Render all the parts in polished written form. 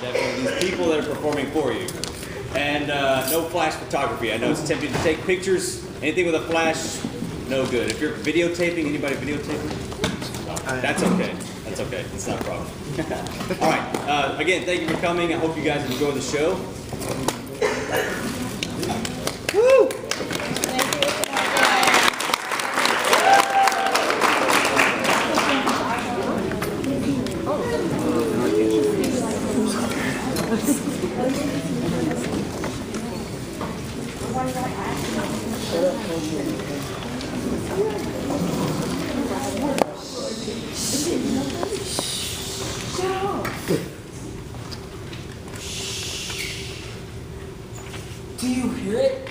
Definitely these people that are performing for you. And no flash photography. I know it's tempting to take pictures. Anything with a flash, no good. If you're videotaping, anybody videotaping? That's okay. That's okay. It's not a problem. All right. Again, thank you for coming. I hope you guys enjoy the show. Woo! Do you hear it?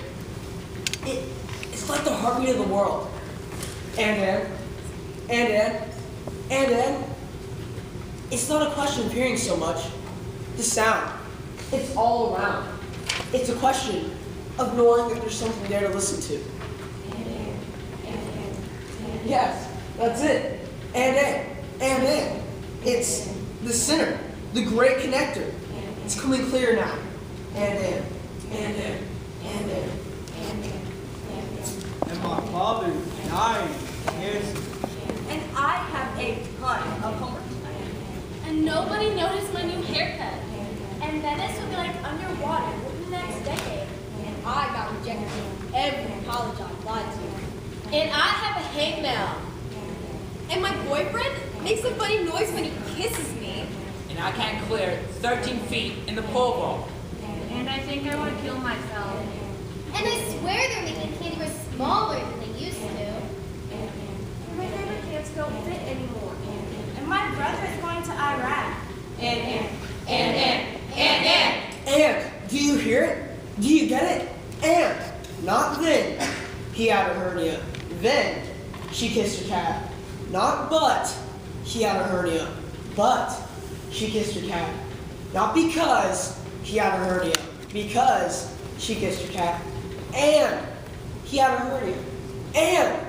It's like the heartbeat of the world. And then. It's not a question of hearing so much. The sound. It's all around. It's a question of knowing that there's something there to listen to. Yes, that's it. And. It's the center, the great connector. It's coming clear now. And. And my father died years ago. And I have a ton of homework tonight. And nobody noticed my new haircut. And Venice will be like underwater for the next decade. And I got rejected from every college I applied to. And I have a hangnail. And my boyfriend makes a funny noise when he kisses me. And I can't clear 13 feet in the pole vault. And I think I want to kill myself. And I swear they're making candy bars smaller than they used to. And my favorite pants don't fit anymore. And my brother is going to Iraq. And. And, do you hear it? Do you get it? And, not then, he had a hernia. Then, she kissed her cat. Not but, he had a hernia. But, she kissed her cat. Not because he had a hernia. Because she kissed her cat. And, he had a hernia. And,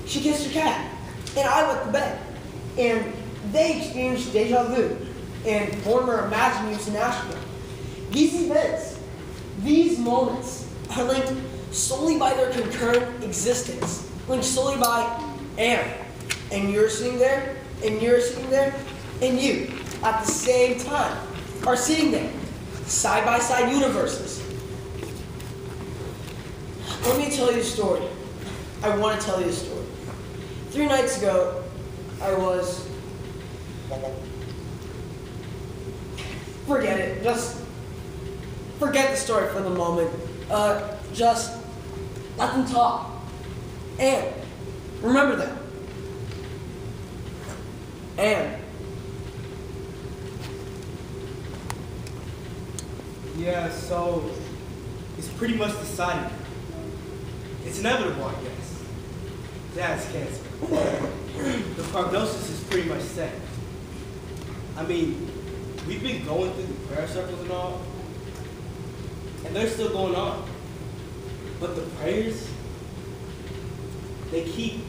she kissed her cat. And I went to bed. And they experienced deja vu. And former Imagine Youth National. These events, these moments, are linked solely by their concurrent existence. Linked solely by and you're sitting there, and you're sitting there, and you, at the same time, are sitting there. Side-by-side universes. Let me tell you a story. I want to tell you a story. 3 nights ago, I was... Forget it. Just forget the story for the moment. Just let them talk. And remember that. And Yeah, so it's pretty much decided. It's inevitable, I guess. Dad's cancer. The prognosis is pretty much set. I mean, we've been going through the prayer circles and all, and they're still going on. But the prayers, they keep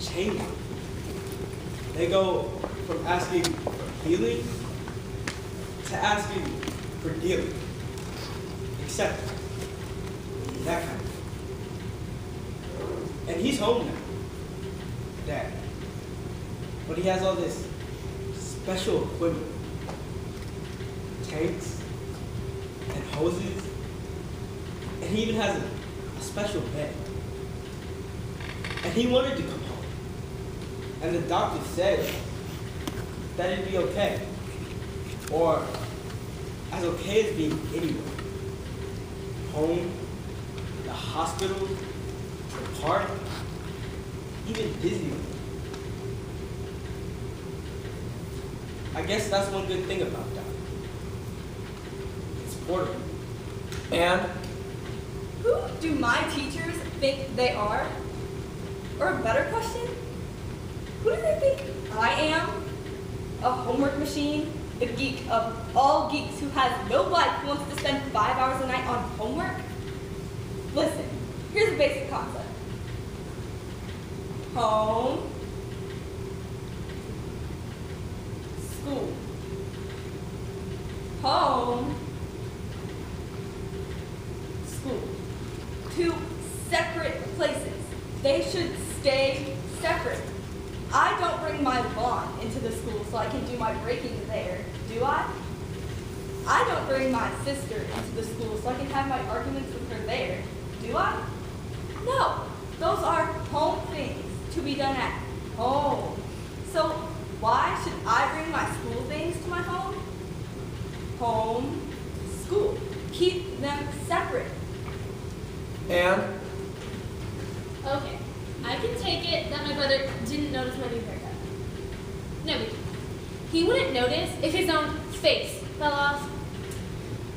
changing. They go from asking for healing to asking for dealing. Accept that kind of thing. And he's home now, Dad. But he has all this special equipment. Tanks and hoses. And he even has a special bed. And he wanted to come home. And the doctor said that it'd be okay. Or as okay as being anywhere. Home, the hospital, the park, even Disneyland. I guess that's one good thing about that. It's portable. And Who do my teachers think they are? Or a better question, who do they think I am? A homework machine? The geek of all geeks who has no life who wants to spend 5 hours a night on homework? Listen, here's a basic concept. Home. School. home, school. Two separate places. They should stay separate. I don't bring my lawn into the school so I can do my breaking there, do I? I don't bring my sister into the school so I can have my arguments with her there, do I? No, those are home things to be done at home. So why should I bring my school things to my home? Home, school. Keep them separate. And Okay, I can take it that my brother didn't notice my new haircut. No big deal. He wouldn't notice if his own face fell off.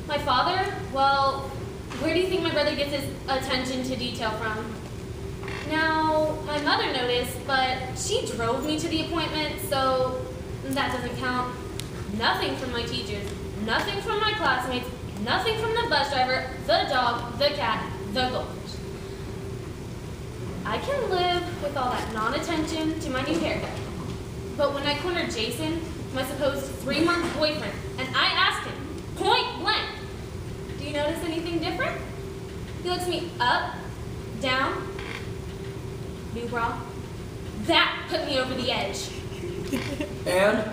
My father, well, where do you think my brother gets his attention to detail from? Now, my mother noticed, but she drove me to the appointment, so that doesn't count. Nothing from my teachers, nothing from my classmates, nothing from the bus driver, the dog, the cat, the goldfish. I can live with all that non-attention to my new haircut. But when I cornered Jason, my supposed 3-month boyfriend, and I asked him, point blank, do you notice anything different? He looks me up, down, new bra. That put me over the edge. And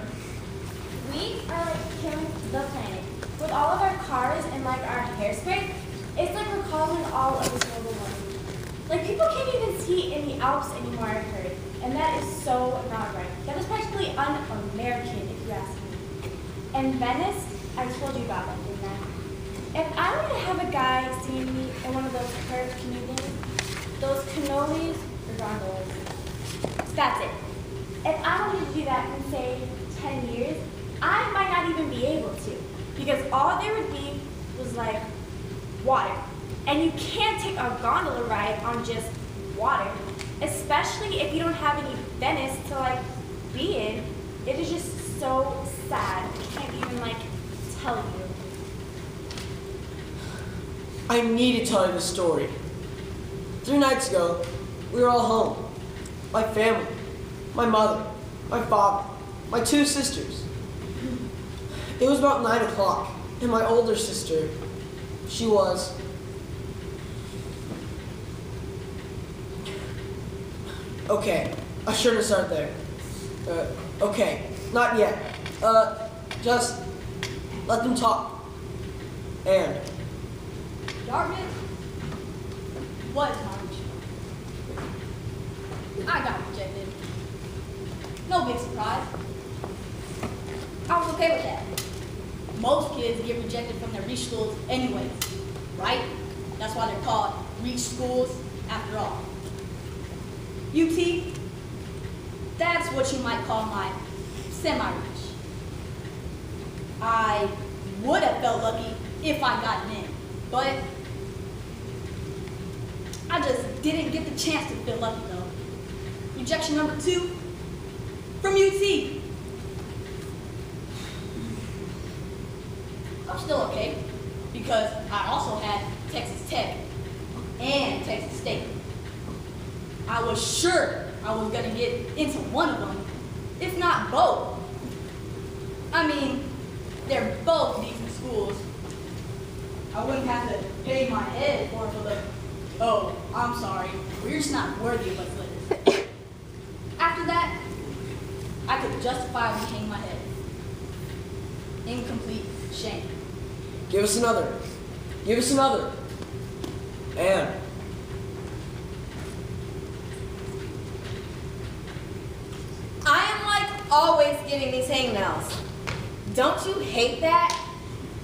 We are like killing the planet. With all of our cars and like our hairspray, it's like we're causing all of this global warming. Like people can't even ski in the Alps anymore, I've heard. And that is so not right. That is practically un-American, if you ask me. And Venice, I told you about that, didn't I? If I were to have a guy seeing me in one of those curved canoe things, those cannolis or gondolas, that's it. If I wanted to do that in, say, 10 years, I might not even be able to. Because all there would be was like water. And you can't take a gondola ride on just water, especially if you don't have any Venice to like be in. It is just so sad. I can't even like tell you. I need to tell you the story. 3 nights ago, we were all home. My family, my mother, my father, my 2 sisters. It was about 9 o'clock, and my older sister, she was... Okay, I shouldn't start there. Okay, not yet. Just let them talk. And Dartmouth was my original. I got rejected. No big surprise. I was okay with that. Most kids get rejected from their reach schools anyways, right? That's why they're called reach schools after all. UT, that's what you might call my semi-reach. I would have felt lucky if I gotten in, but I just didn't get the chance to feel lucky though. Rejection number 2 from UT. I'm still okay because I also had Texas Tech and Texas State. I was sure I was gonna get into one of them, if not both. I mean, they're both decent schools. I wouldn't have to pay my head for the, oh, I'm sorry, we're just not worthy of us letters. After that, I could justifiably hang my head. Incomplete shame. give us another. Give us another. And I am like always getting these hangnails. Don't you hate that?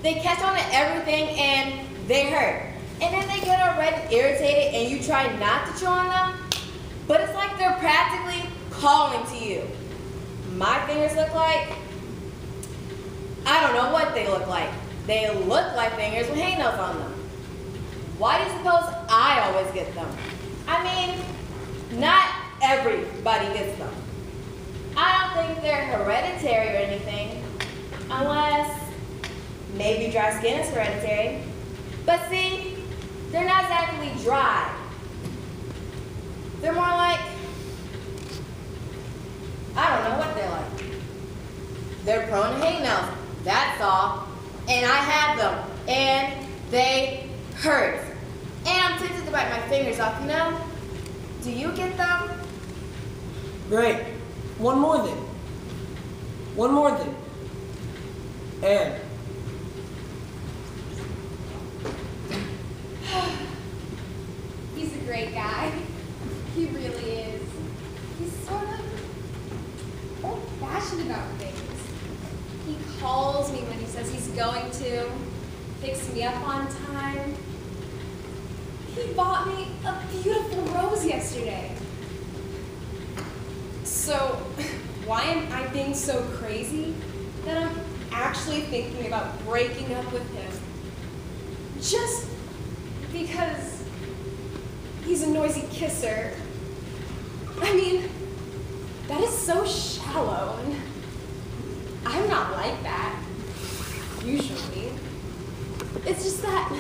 They catch on to everything and they hurt. And then they get already irritated and you try not to chew on them, but it's like they're practically calling to you. My fingers look like, I don't know what they look like. They look like fingers with hangnails on them. Why do you suppose I always get them? I mean, not everybody gets them. I don't think they're hereditary or anything, unless maybe dry skin is hereditary. But see, they're not exactly dry. They're more like, I don't know what they're like. They're prone to hangnails, that's all. and I have them, and they hurt. And I'm tempted to bite my fingers off, you know? Do you get them? Great. One more thing. One more thing. And He's a great guy. He really is. He's sort of old-fashioned about things. He calls me when he says he's going to, picks me up on time. He bought me a beautiful rose yesterday. So, why am I being so crazy that I'm actually thinking about breaking up with him? Just because he's a noisy kisser. I mean, that is so shallow, and I'm not like that, usually. It's just that,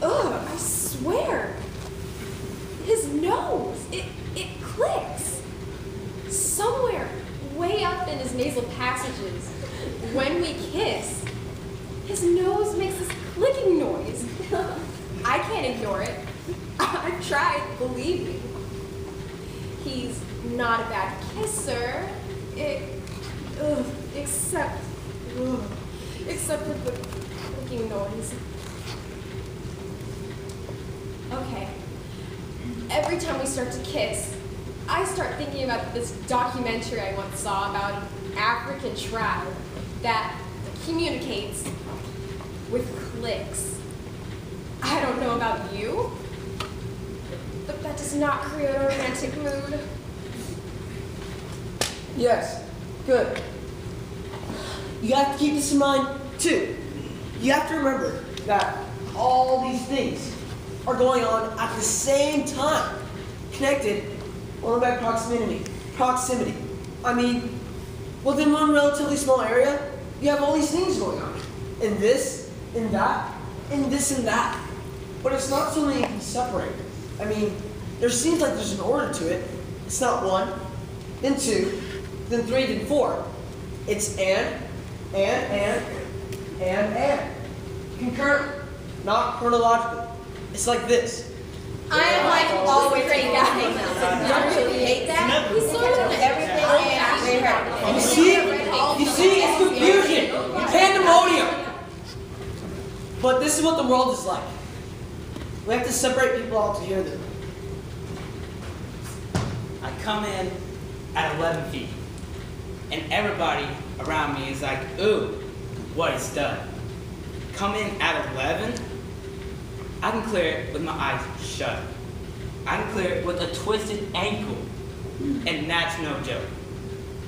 I swear, his nose, it clicks. Somewhere way up in his nasal passages, when we kiss, his nose makes this clicking noise. I can't ignore it. I've tried, believe me. He's not a bad kisser, except for the clicking noise. Okay. Every time we start to kiss, I start thinking about this documentary I once saw about an African tribe that communicates with clicks. I don't know about you, but that does not create a romantic mood. yes, good. You have to keep this in mind too. You have to remember that all these things are going on at the same time, connected only by proximity. I mean, within one relatively small area, you have all these things going on. And this, and that, and this and that. But it's not something you can separate. I mean, there seems like there's an order to it. It's not one, then two, then three, then four. It's and. Concurrently, not chronologically. It's like this. I am like always great guy. Don't you hate that? He's sort of everything and they hurt. You see, it's confusion, pandemonium. But this is what the world is like. We have to separate people out to hear them. I come in at 11 feet, and everybody around me is like, ooh, what a stud. Come in at 11, I can clear it with my eyes shut. I can clear it with a twisted ankle, and that's no joke.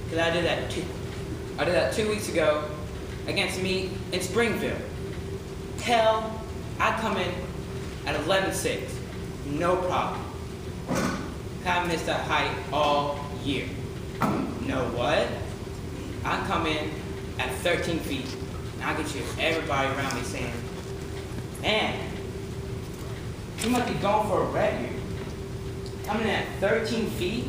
Because I did that 2 weeks ago against me in Springfield. Hell, I come in at 11.6, no problem. I missed that height all year. You know what? I come in at 13 feet, and I get you everybody around me saying, man, you must be going for a red here. Coming in at 13 feet?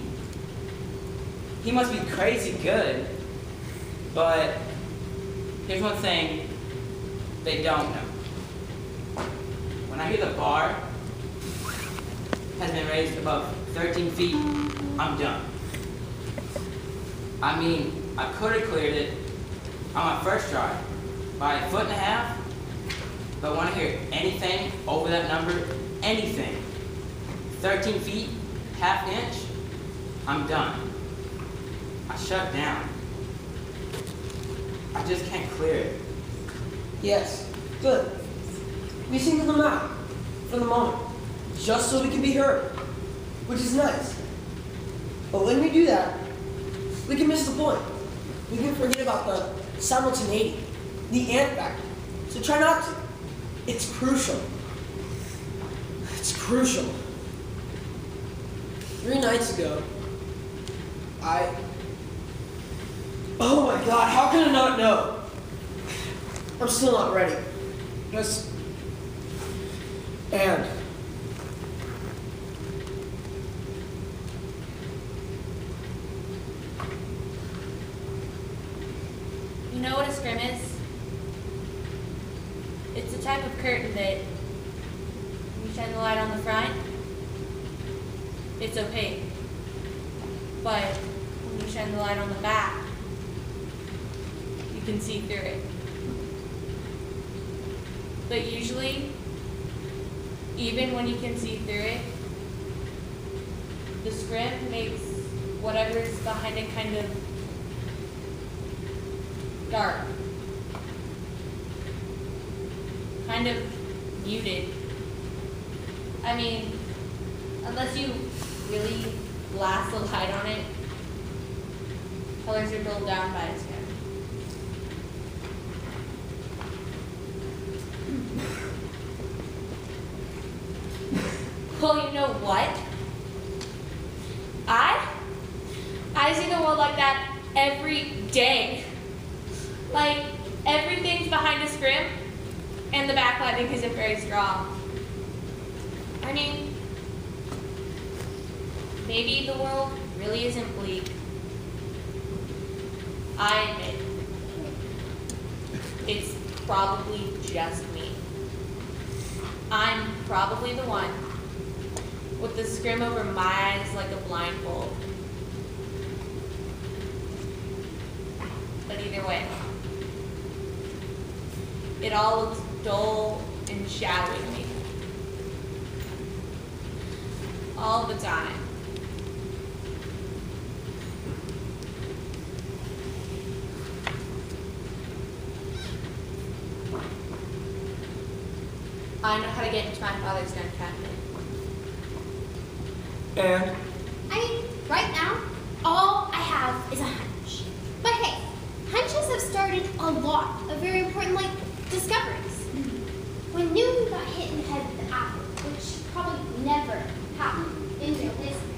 He must be crazy good. But here's one thing they don't know. When I hear the bar has been raised above 13 feet, I'm done. I mean, I could have cleared it on my first try by 1.5 feet, but when I hear anything over that number, anything, 13 feet, ½ inch, I'm done. I shut down. I just can't clear it. Yes, good. We single them out for the moment, just so we can be heard, which is nice. But when we do that, we can miss the point. We can forget about the simultaneity, the and factor. So try not to. It's crucial. It's crucial. 3 nights ago, oh my God, how can I not know? I'm still not ready. Just, and. You know what a scrim is? It's a type of curtain that, when you shine the light on the front, it's opaque. But when you shine the light on the back, you can see through it. But usually, even when you can see through it, the scrim makes whatever's behind it kind of dark, kind of muted. I mean, unless you really blast the light on it, colors are dulled down by its scrim. Well, you know what? I see the world like that every day. Like, everything's behind a scrim, and the backlighting isn't very strong. I mean, maybe the world really isn't bleak. I admit, it's probably just me. I'm probably the one with the scrim over my eyes like a blindfold. But either way, it all looks dull and shadowy to me. All the time. I know how to get into my father's gun cabinet. And I mean, right now, all I have is a hunch. But hey, hunches have started a lot of very important, like, discoveries. When Newton got hit in the head with the apple, which probably never happened in real history,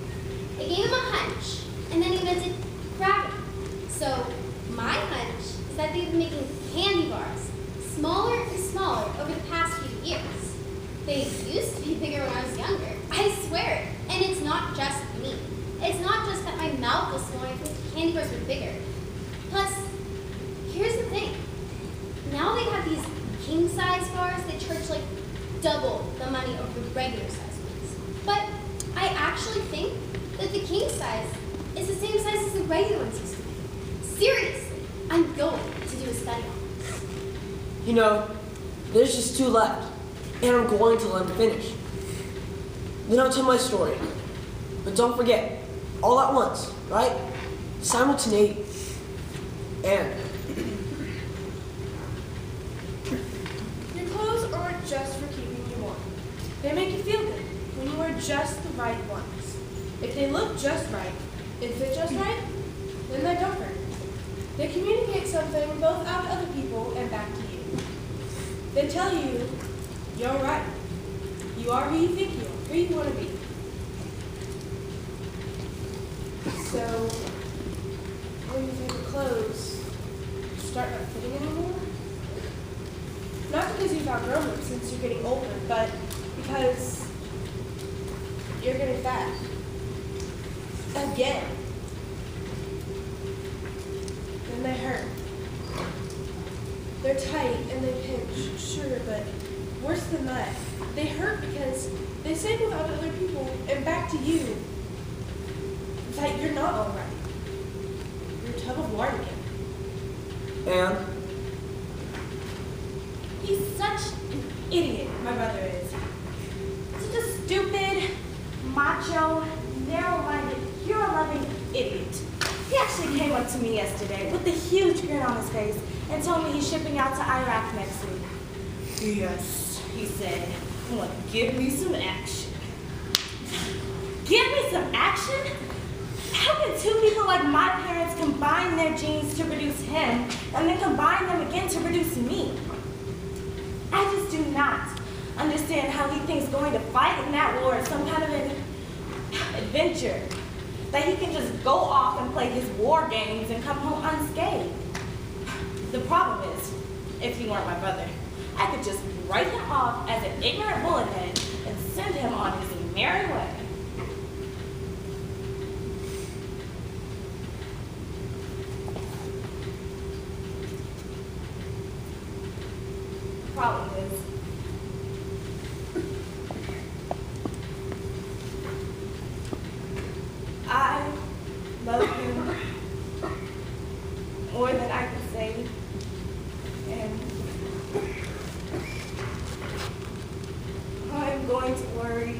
it gave him a hunch, and then he invented gravity. So my hunch is that they've been making candy bars smaller and smaller over the past few years. They used to be bigger when I was younger. I swear it. And it's not just me. It's not just that my mouth was smaller because the candy bars were bigger. Plus, here's the thing. Now they have these king-size bars that charge like double the money of the regular-size ones. But I actually think that the king size is the same size as the regular ones used to be. Seriously, I'm going to do a study on this. you know, there's just 2 left, and I'm going to let them finish. Then I'll tell my story. But don't forget, all at once, right? Simultaneity. And Your clothes aren't just for keeping you warm. They make you feel good when you wear just the right ones. If they look just right and fit just right, then they're different. They communicate something both out to other people and back to you. They tell you, you're right. You are who you think you are, who you want to be. So, when you think your clothes start not fitting anymore, not because you've outgrown them since you're getting older, but because you're getting fat. Again. Then they hurt. They're tight and they pinch, sure, but worse than that, they hurt because they say both out to other people and back to you that you're not all right. You're a tub of lard again. And He's such an idiot, my brother is. Such a stupid, macho, narrow-minded, hero-loving idiot. He actually came up to me yesterday with a huge grin on his face and told me he's shipping out to Iraq next week. Yes, he said, well, give me some action. Give me some action? How can 2 people like my parents combine their genes to produce him and then combine them again to produce me? I just do not understand how he thinks going to fight in that war is some kind of an adventure. That he can just go off and play his war games and come home unscathed. The problem is, if he weren't my brother, I could just write him off as an ignorant bullethead and send him on his merry way. Probably is. I love him more than I can say. And I'm going to worry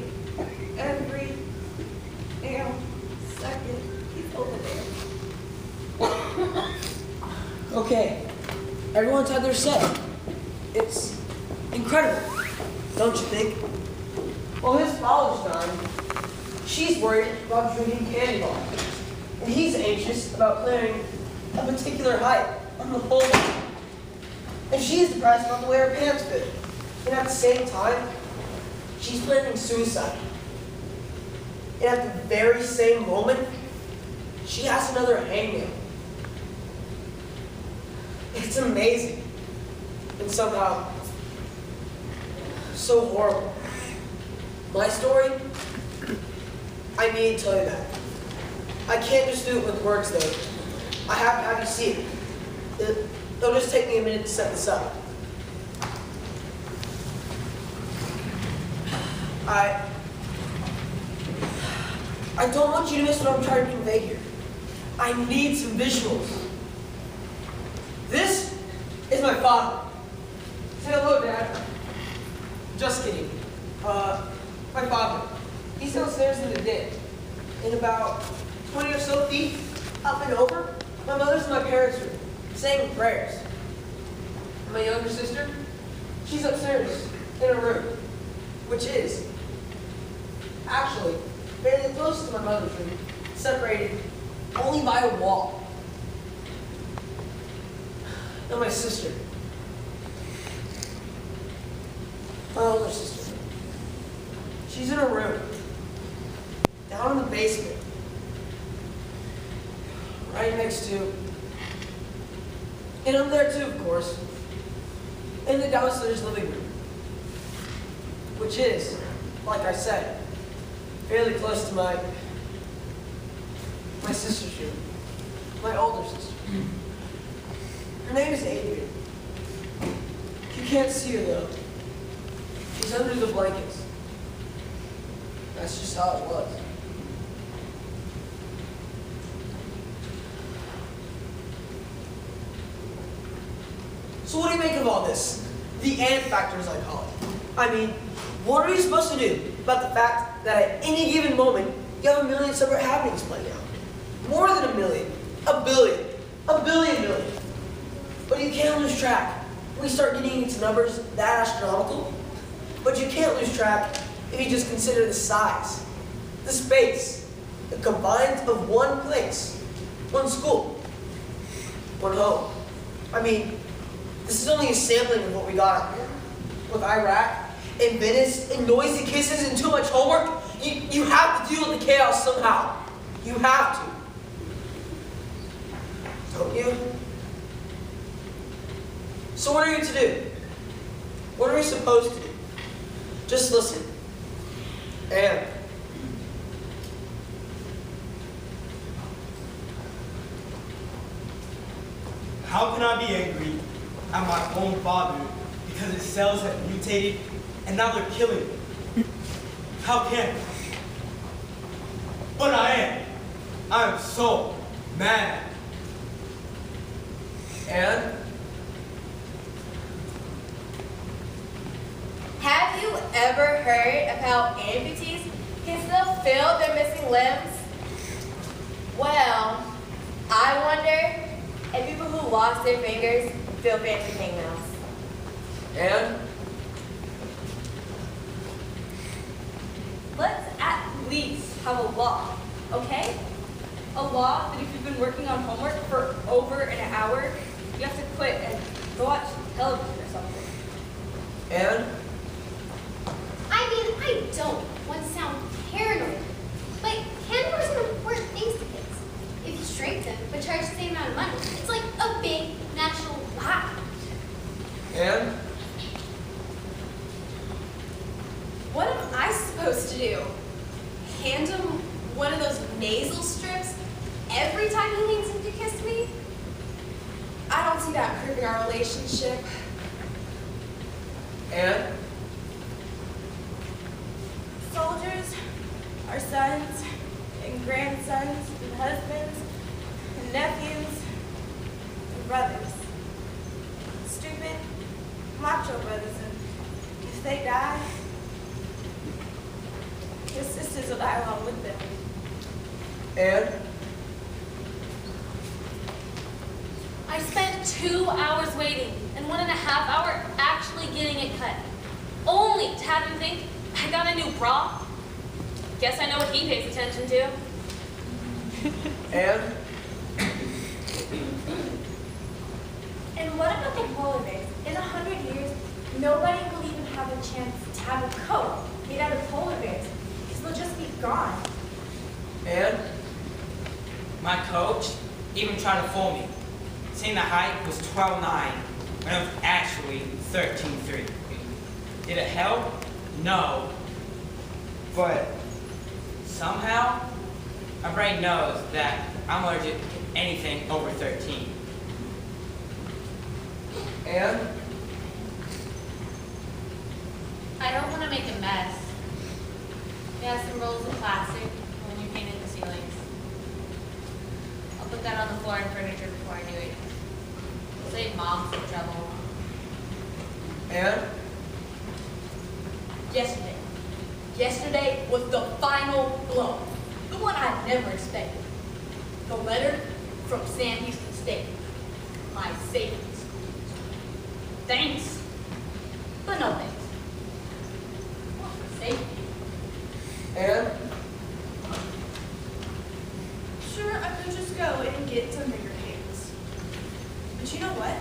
every damn second he's over there. Okay, everyone's had their say. It's incredible, don't you think? Well, his father's dying. She's worried about drinking candy bars. And he's anxious about clearing a particular height on the pole. And she's depressed about the way her pants fit. And at the same time, she's planning suicide. And at the very same moment, she has another hangnail. It's amazing. And somehow, so horrible. My story, I need to tell you that. I can't just do it with words though. I have to have you see it. It'll just take me a minute to set this up. I don't want you to miss what I'm trying to convey here. I need some visuals. This is my father. Say hello, Dad. Just kidding. My father. He's downstairs in the den. In about 20 or so feet, up and over, my mother's in my parents' room, saying prayers. And my younger sister, she's upstairs in her room, which is actually fairly close to my mother's room, separated only by a wall. And my sister, my older sister, she's in her room, down in the basement, right next to, and I'm there too, of course, in the downstairs living room, which is, like I said, fairly close to my sister's room, my older sister. Her name is Adrian. You can't see her though. She's under the blankets. That's just how it was. So what do you make of all this? The and factor, as I call it. I mean, what are you supposed to do about the fact that at any given moment, you have a million separate happenings playing out? More than a million. A billion. A billion million. But you can't lose track when you start getting into numbers that astronomical. But you can't lose track if you just consider the size, the space, the combined of one place, one school, one home. I mean, this is only a sampling of what we got out here. With Iraq, and Venice, and noisy kisses, and too much homework, you have to deal with the chaos somehow. You have to. Don't you? So what are you to do? What are we supposed to do? Just listen. And how can I be angry at my own father because his cells have mutated and now they're killing me? How can I? But I am. I am so mad. And Have you ever heard of how amputees can still feel their missing limbs? Well, I wonder if people who lost their fingers feel fancy hangnails. and Let's at least have a law, okay? A law that if you've been working on homework for over an hour, you have to quit and go watch television or something. and I mean, I don't want to sound paranoid, but candy bars are important things to kids. If you shrink them but charge the same amount of money, it's like a big national lie. and What am I supposed to do? Hand him one of those nasal strips every time he leans in to kiss me? I don't see that improving our relationship. And? Soldiers are sons and grandsons and husbands and nephews and brothers. Stupid, macho brothers, and if they die, their sisters will die along with them. And? I spent 2 hours waiting and 1.5 hours actually getting it cut. Only to have him think I got a new bra. Guess I know what he pays attention to. And? And what about the polar bears? In 100 years, nobody will even have a chance to have a coat made out of polar bears, because they'll just be gone. And? My coach even tried to fool me, saying the height was 12'9", when it was actually 13'3". Did it help? No. But somehow, my brain knows that I'm allergic to anything over 13. And? I don't want to make a mess. We have some rolls of plastic when we painted the ceilings. I'll put that on the floor and furniture before I do it. Save Mom some trouble. And? Yesterday was the final blow. The one I never expected. The letter from Sam Houston State. My savings. Thanks, but no thanks. Not for safety. And? Sure, I could just go and get some bigger pants. But you know what?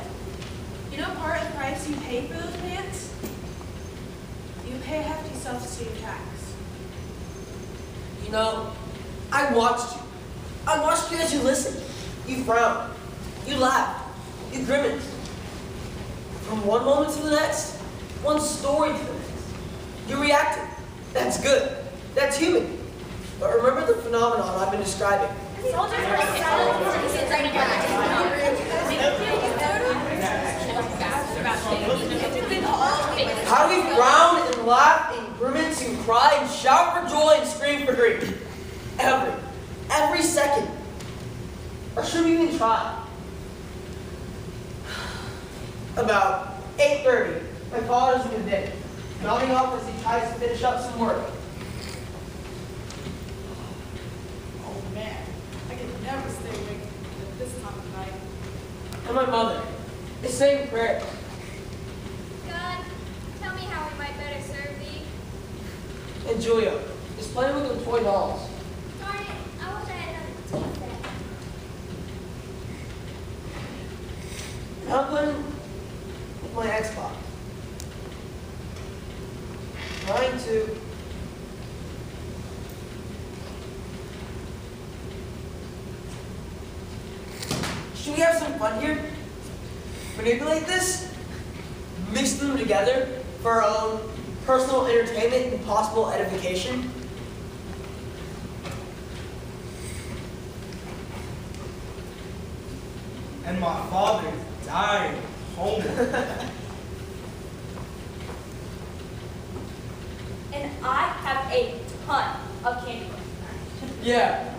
You know part of the price you pay for those pants? You pay a hefty self-esteem tax. You know, I watched you. I watched you as you listened. You frowned. You laughed. You grimaced. From one moment to the next, one story to the next. You reacted. That's good. That's human. But remember the phenomenon I've been describing. Soldiers are How do we frown and laugh and grimace and cry and shout for joy and scream for grief? Every second. Or should we even try? About 8:30, my father's in the den, nodding off as he tries to finish up some work. Oh man, I could never stay awake at this time of night. And my mother is saying prayers. God, tell me how we might better serve thee. And Julia is playing with her toy dolls. Darn it, I wish I had another tea set. And I'm playing with my Xbox. Trying to should we have some fun here? Manipulate this? Mix them together for our own personal entertainment and possible edification? And my father's dying of homework. And I have a ton of candy corn. Yeah.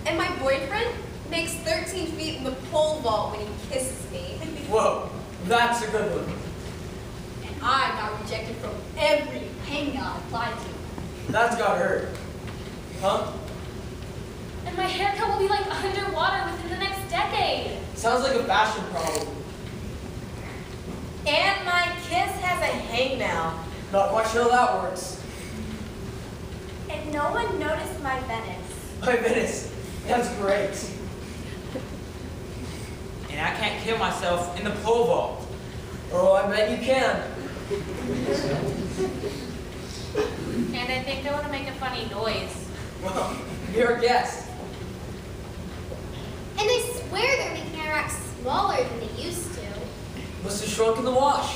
And my boyfriend makes 13 feet in the pole vault when he kisses me. Whoa, that's a good one. And I got rejected from every hangout I applied to. That's got hurt. Huh? And my haircut will be like underwater within the next decade. Sounds like a fashion problem. And my kiss has a hangnail. Not quite sure how that works. And no one noticed my Venice. My Venice, that's great. And I can't kill myself in the pole vault. Oh, I bet you can. And I think they want to make a funny noise. Well, you're a guest. And they swear they're making Iraq smaller than they used to. Must have shrunk in the wash.